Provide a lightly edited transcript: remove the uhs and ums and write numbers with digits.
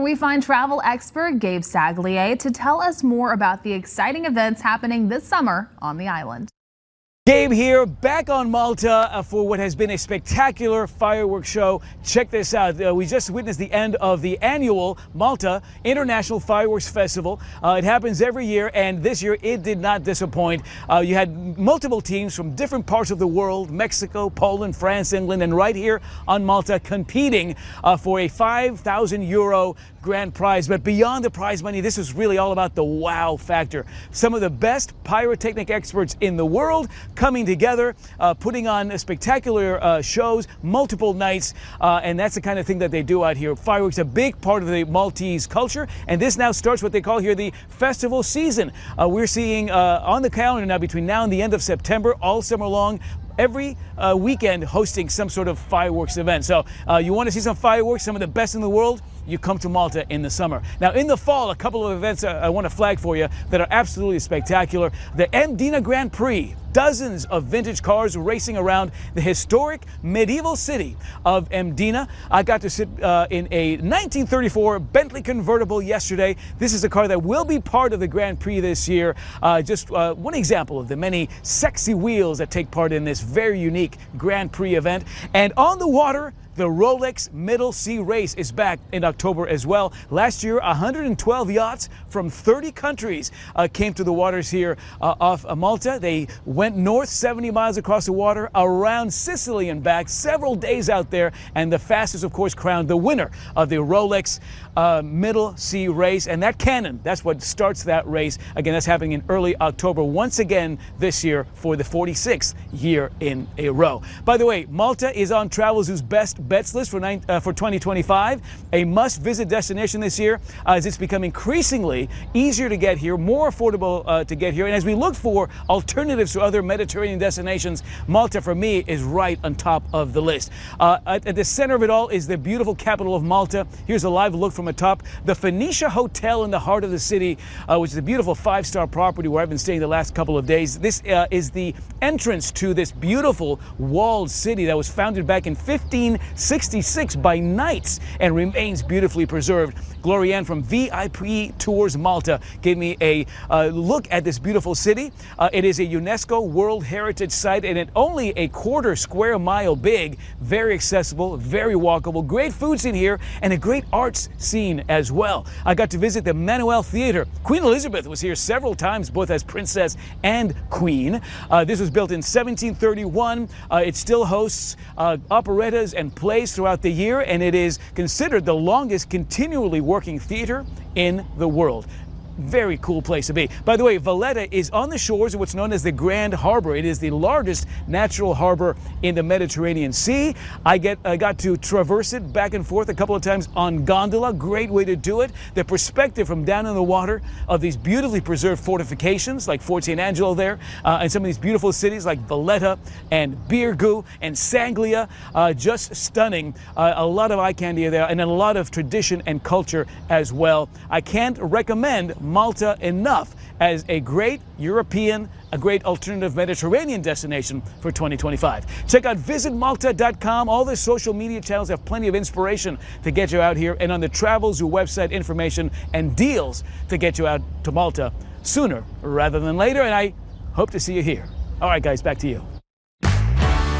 We find travel expert Gabe Saglier to tell us more about the exciting events happening this summer on the island. Gabe here, back on Malta for what has been a spectacular fireworks show. Check this out. We just witnessed the end of the annual Malta International Fireworks Festival. It happens every year, and this year it did not disappoint. You had multiple teams from different parts of the world, Mexico, Poland, France, England, and right here on Malta competing for a €5,000 grand prize. But beyond the prize money, this is really all about the wow factor. Some of the best pyrotechnic experts in the world coming together, putting on spectacular shows, multiple nights, and that's the kind of thing that they do out here. Fireworks, a big part of the Maltese culture, and this now starts what they call here the festival season. We're seeing on the calendar now between now and the end of September, all summer long, every weekend hosting some sort of fireworks event. So you want to see some fireworks, some of the best in the world, you come to Malta in the summer. Now in the fall, a couple of events I want to flag for you that are absolutely spectacular. The Mdina Grand Prix. Dozens of vintage cars racing around the historic medieval city of Mdina. I got to sit in a 1934 Bentley convertible yesterday. This is a car that will be part of the Grand Prix this year. Just one example of the many sexy wheels that take part in this very unique Grand Prix event. And on the water, the Rolex Middle Sea Race is back in October as well. Last year, 112 yachts from 30 countries came to the waters here off Malta. They went north 70 miles across the water, around Sicily and back, several days out there, and the fastest, of course, crowned the winner of the Rolex Middle Sea Race. And that cannon, that's what starts that race. Again, that's happening in early October once again this year for the 46th year in a row. By the way, Malta is on Travelzoo's best bets list for 2025, a must-visit destination this year as it's become increasingly easier to get here, more affordable to get here. And as we look for alternatives to other Mediterranean destinations, Malta, for me, is right on top of the list. At the center of it all is the beautiful capital of Malta. Here's a live look from atop the Phoenicia Hotel in the heart of the city, which is a beautiful five-star property where I've been staying the last couple of days. This is the entrance to this beautiful walled city that was founded back in 1566 by knights and remains beautifully preserved. Glorianne from VIP Tours Malta gave me a look at this beautiful city. It is a UNESCO World Heritage Site, and it's only a quarter square mile big, very accessible, very walkable, great food scene here, and a great arts scene as well. I got to visit the Manuel Theater. Queen Elizabeth was here several times, both as princess and queen. This was built in 1731. It still hosts operettas and plays throughout the year, and it is considered the longest continually working theater in the world. Very cool place to be. By the way, Valletta is on the shores of what's known as the Grand Harbor. It is the largest natural harbor in the Mediterranean Sea. I got to traverse it back and forth a couple of times on gondola. Great way to do it. The perspective from down in the water of these beautifully preserved fortifications like Fort St. Angelo there, and some of these beautiful cities like Valletta and Birgu and Sanglia, just stunning. A lot of eye candy there, and a lot of tradition and culture as well. I can't recommend Malta enough as a great European, a great alternative Mediterranean destination for 2025. Check out visitmalta.com. All the social media channels have plenty of inspiration to get you out here, and on the Travelzoo website, information and deals to get you out to Malta sooner rather than later. And I hope to see you here. All right, guys, back to you.